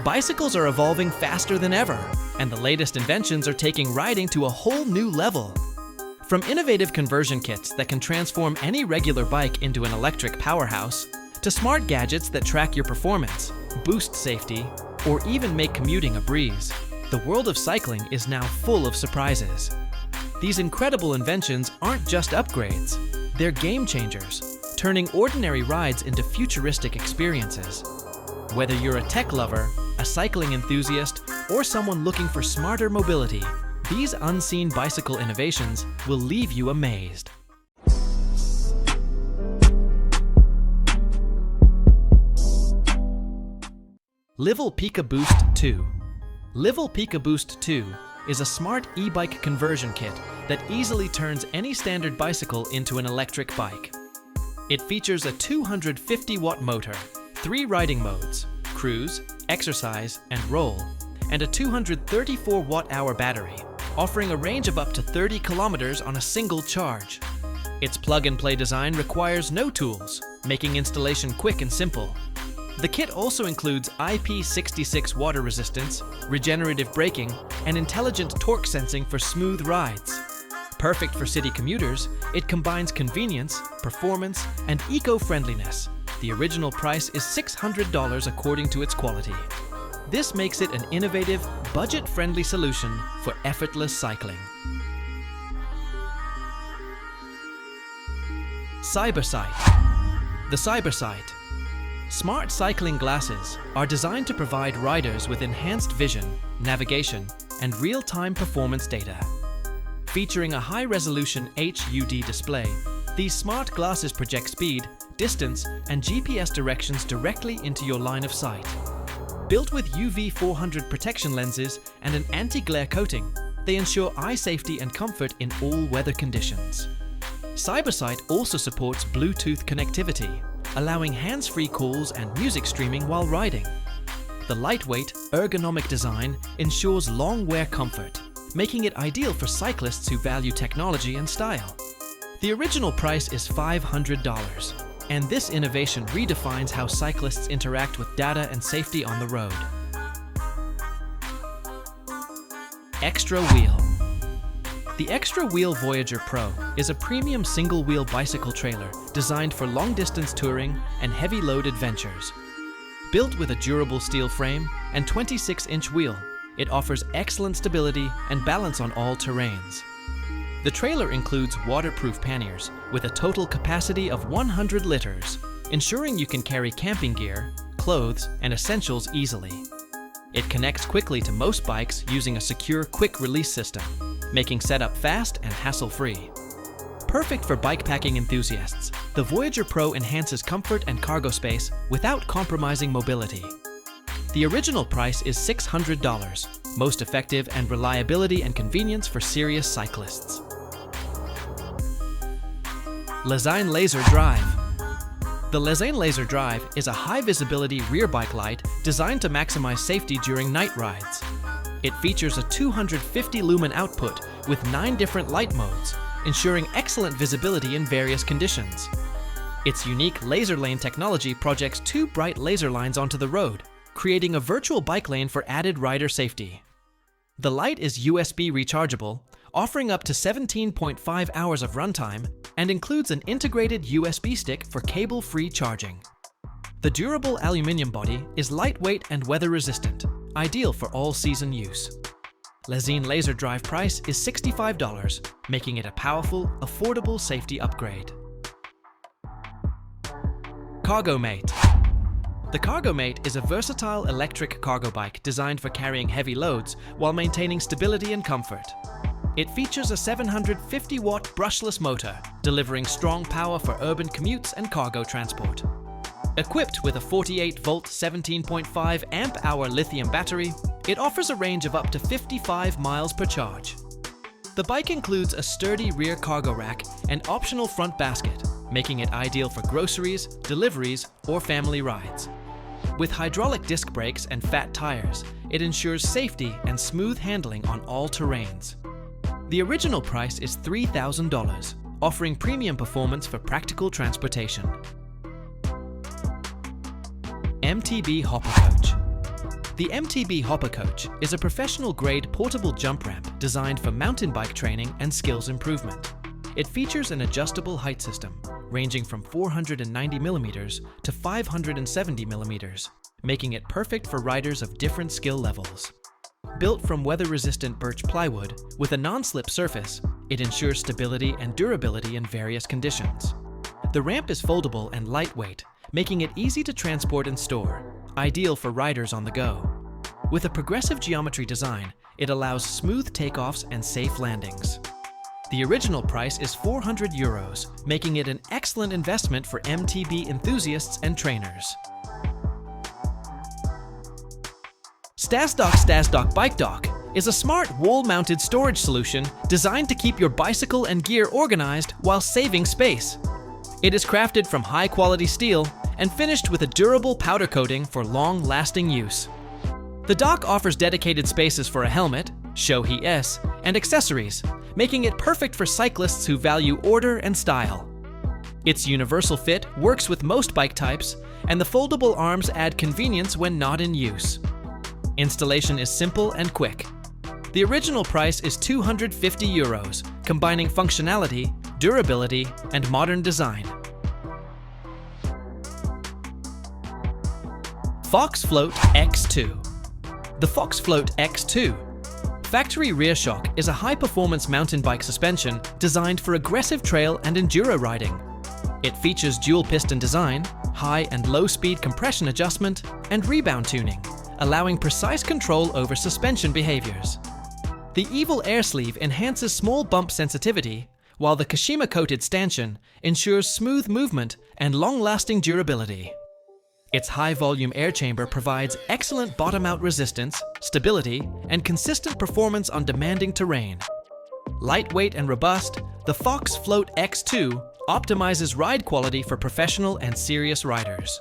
Bicycles are evolving faster than ever, and the latest inventions are taking riding to a whole new level. From innovative conversion kits that can transform any regular bike into an electric powerhouse, to smart gadgets that track your performance, boost safety, or even make commuting a breeze, the world of cycling is now full of surprises. These incredible inventions aren't just upgrades, they're game changers, turning ordinary rides into futuristic experiences. Whether you're a tech lover, a cycling enthusiast, or someone looking for smarter mobility, these unseen bicycle innovations will leave you amazed. Livel Pika Boost 2. Livel Pika Boost 2 is a smart e-bike conversion kit that easily turns any standard bicycle into an electric bike. It features a 250-watt motor, 3 riding modes, cruise, exercise, and roll, and a 234-watt-hour battery, offering a range of up to 30 kilometers on a single charge. Its plug-and-play design requires no tools, making installation quick and simple. The kit also includes IP66 water resistance, regenerative braking, and intelligent torque sensing for smooth rides. Perfect for city commuters, it combines convenience, performance, and eco-friendliness. The original price is $600 according to its quality. This makes it an innovative, budget-friendly solution for effortless cycling. CyberSight. The CyberSight. Smart cycling glasses are designed to provide riders with enhanced vision, navigation, and real-time performance data. Featuring a high-resolution HUD display, these smart glasses project speed, distance, and GPS directions directly into your line of sight. Built with UV 400 protection lenses and an anti-glare coating, they ensure eye safety and comfort in all weather conditions. CyberSight also supports Bluetooth connectivity, allowing hands-free calls and music streaming while riding. The lightweight, ergonomic design ensures long wear comfort, making it ideal for cyclists who value technology and style. The original price is $500, and this innovation redefines how cyclists interact with data and safety on the road. Extra Wheel. The Extra Wheel Voyager Pro is a premium single-wheel bicycle trailer designed for long-distance touring and heavy-load adventures. Built with a durable steel frame and 26-inch wheel, it offers excellent stability and balance on all terrains. The trailer includes waterproof panniers with a total capacity of 100 liters, ensuring you can carry camping gear, clothes, and essentials easily. It connects quickly to most bikes using a secure quick-release system, making setup fast and hassle-free. Perfect for bikepacking enthusiasts, the Voyager Pro enhances comfort and cargo space without compromising mobility. The original price is $600, most effective and reliability and convenience for serious cyclists. Lezyne Laser Drive. The Lezyne Laser Drive is a high-visibility rear bike light designed to maximize safety during night rides. It features a 250 lumen output with 9 different light modes, ensuring excellent visibility in various conditions. Its unique laser lane technology projects 2 bright laser lines onto the road, creating a virtual bike lane for added rider safety. The light is USB rechargeable, offering up to 17.5 hours of runtime, and includes an integrated USB stick for cable-free charging. The durable aluminum body is lightweight and weather-resistant, ideal for all-season use. Lezyne Laser Drive price is $65, making it a powerful, affordable safety upgrade. CargoMate. The CargoMate is a versatile electric cargo bike designed for carrying heavy loads while maintaining stability and comfort. It features a 750-watt brushless motor, delivering strong power for urban commutes and cargo transport. Equipped with a 48-volt, 17.5 amp-hour lithium battery, it offers a range of up to 55 miles per charge. The bike includes a sturdy rear cargo rack and optional front basket, making it ideal for groceries, deliveries, or family rides. With hydraulic disc brakes and fat tires, it ensures safety and smooth handling on all terrains. The original price is $3,000, offering premium performance for practical transportation. MTB Hopper Coach. The MTB Hopper Coach is a professional-grade portable jump ramp designed for mountain bike training and skills improvement. It features an adjustable height system, ranging from 490mm to 570mm, making it perfect for riders of different skill levels. Built from weather-resistant birch plywood with a non-slip surface, it ensures stability and durability in various conditions. The ramp is foldable and lightweight, making it easy to transport and store, ideal for riders on the go. With a progressive geometry design, it allows smooth takeoffs and safe landings. The original price is €400, making it an excellent investment for MTB enthusiasts and trainers. StasDock Bike Dock is a smart wall-mounted storage solution designed to keep your bicycle and gear organized while saving space. It is crafted from high-quality steel and finished with a durable powder coating for long-lasting use. The dock offers dedicated spaces for a helmet, Shohei S, and accessories, making it perfect for cyclists who value order and style. Its universal fit works with most bike types, and the foldable arms add convenience when not in use. Installation is simple and quick. The original price is €250, combining functionality, durability, and modern design. Fox Float X2. The Fox Float X2 factory rear shock is a high-performance mountain bike suspension designed for aggressive trail and enduro riding. It features dual piston design, high and low speed compression adjustment, and rebound tuning, allowing precise control over suspension behaviors. The Evil Air Sleeve enhances small bump sensitivity, while the Kashima-coated stanchion ensures smooth movement and long-lasting durability. Its high-volume air chamber provides excellent bottom-out resistance, stability, and consistent performance on demanding terrain. Lightweight and robust, the Fox Float X2 optimizes ride quality for professional and serious riders.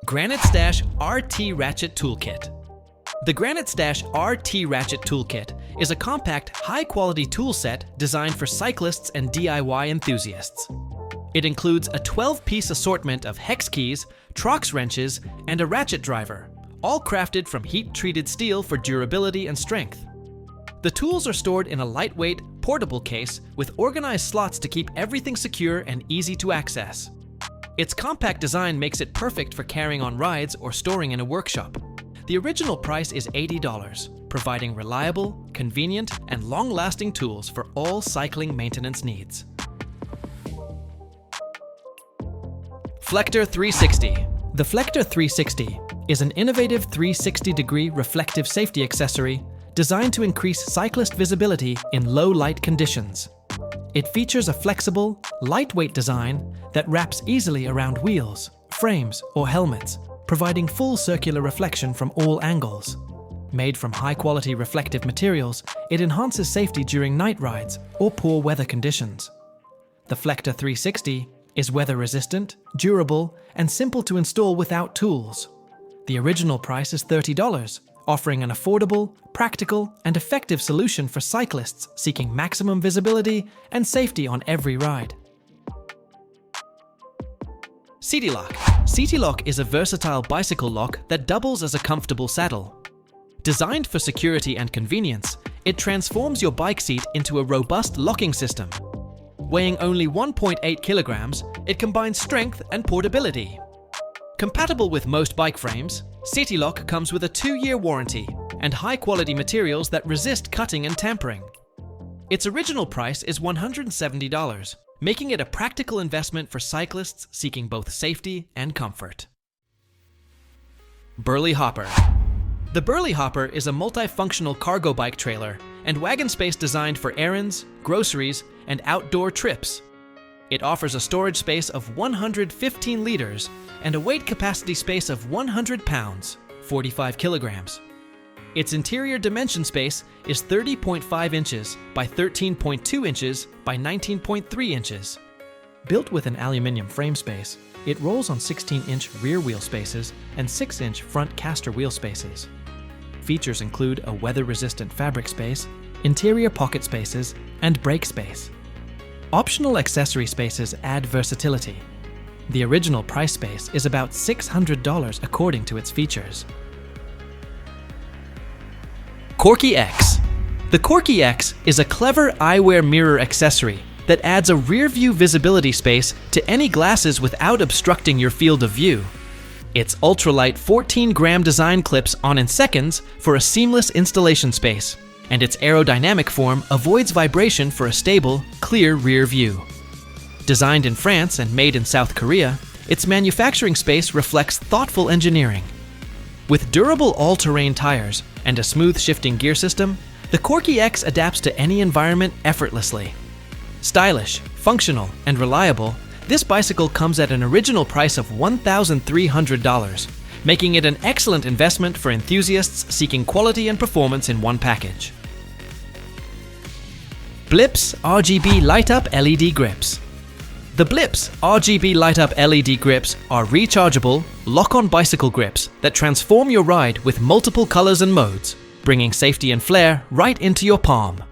Granite Stash RT Ratchet Toolkit. The Granite Stash RT Ratchet Toolkit is a compact, high-quality tool set designed for cyclists and DIY enthusiasts. It includes a 12-piece assortment of hex keys, Trox wrenches, and a ratchet driver, all crafted from heat-treated steel for durability and strength. The tools are stored in a lightweight, portable case with organized slots to keep everything secure and easy to access. Its compact design makes it perfect for carrying on rides or storing in a workshop. The original price is $80, providing reliable, convenient, and long-lasting tools for all cycling maintenance needs. Flector 360. The Flector 360 is an innovative 360-degree reflective safety accessory designed to increase cyclist visibility in low-light conditions. It features a flexible, lightweight design that wraps easily around wheels, frames, or helmets, providing full circular reflection from all angles. Made from high-quality reflective materials, it enhances safety during night rides or poor weather conditions. The Flector 360 is weather-resistant, durable, and simple to install without tools. The original price is $30, offering an affordable, practical, and effective solution for cyclists seeking maximum visibility and safety on every ride. CityLock. CityLock is a versatile bicycle lock that doubles as a comfortable saddle. Designed for security and convenience, it transforms your bike seat into a robust locking system. Weighing only 1.8 kilograms, it combines strength and portability. Compatible with most bike frames, CityLock comes with a 2-year warranty and high-quality materials that resist cutting and tampering. Its original price is $170, making it a practical investment for cyclists seeking both safety and comfort. Burley Hopper. The Burley Hopper is a multifunctional cargo bike trailer and wagon space designed for errands, groceries, and outdoor trips. It offers a storage space of 115 liters and a weight capacity space of 100 pounds, 45 kilograms. Its interior dimension space is 30.5 inches by 13.2 inches by 19.3 inches. Built with an aluminium frame space, it rolls on 16-inch rear wheel spaces and 6-inch front caster wheel spaces. Features include a weather-resistant fabric space, interior pocket spaces, and brake space. Optional accessory spaces add versatility. The original price base is about $600 according to its features. Corky X. The Corky X is a clever eyewear mirror accessory that adds a rear-view visibility space to any glasses without obstructing your field of view. Its ultralight 14-gram design clips on in seconds for a seamless installation space, and its aerodynamic form avoids vibration for a stable, clear rear view. Designed in France and made in South Korea, its manufacturing space reflects thoughtful engineering. With durable all-terrain tires and a smooth shifting gear system, the Corky X adapts to any environment effortlessly. Stylish, functional, and reliable, this bicycle comes at an original price of $1,300, making it an excellent investment for enthusiasts seeking quality and performance in one package. Blips RGB Light-Up LED Grips. The Blips RGB Light-Up LED grips are rechargeable, lock-on bicycle grips that transform your ride with multiple colors and modes, bringing safety and flair right into your palm.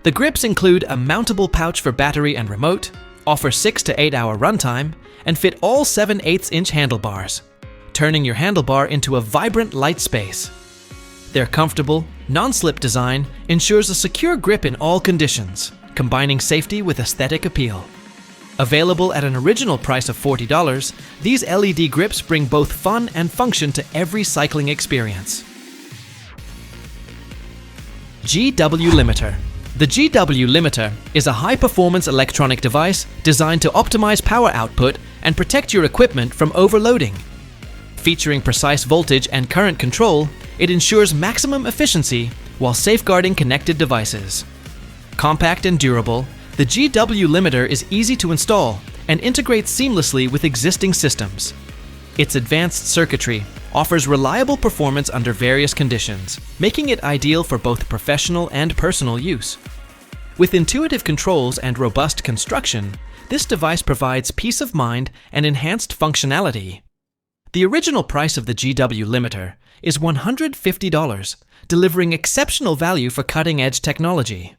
The grips include a mountable pouch for battery and remote, offer 6 to 8 hour runtime, and fit all 7/8" handlebars, turning your handlebar into a vibrant light space. Their comfortable, non-slip design ensures a secure grip in all conditions, combining safety with aesthetic appeal. Available at an original price of $40, these LED grips bring both fun and function to every cycling experience. GW Limiter. The GW Limiter is a high-performance electronic device designed to optimize power output and protect your equipment from overloading. Featuring precise voltage and current control, it ensures maximum efficiency while safeguarding connected devices. Compact and durable, the GW Limiter is easy to install and integrates seamlessly with existing systems. Its advanced circuitry offers reliable performance under various conditions, making it ideal for both professional and personal use. With intuitive controls and robust construction, this device provides peace of mind and enhanced functionality. The original price of the GW Limiter is $150, delivering exceptional value for cutting-edge technology.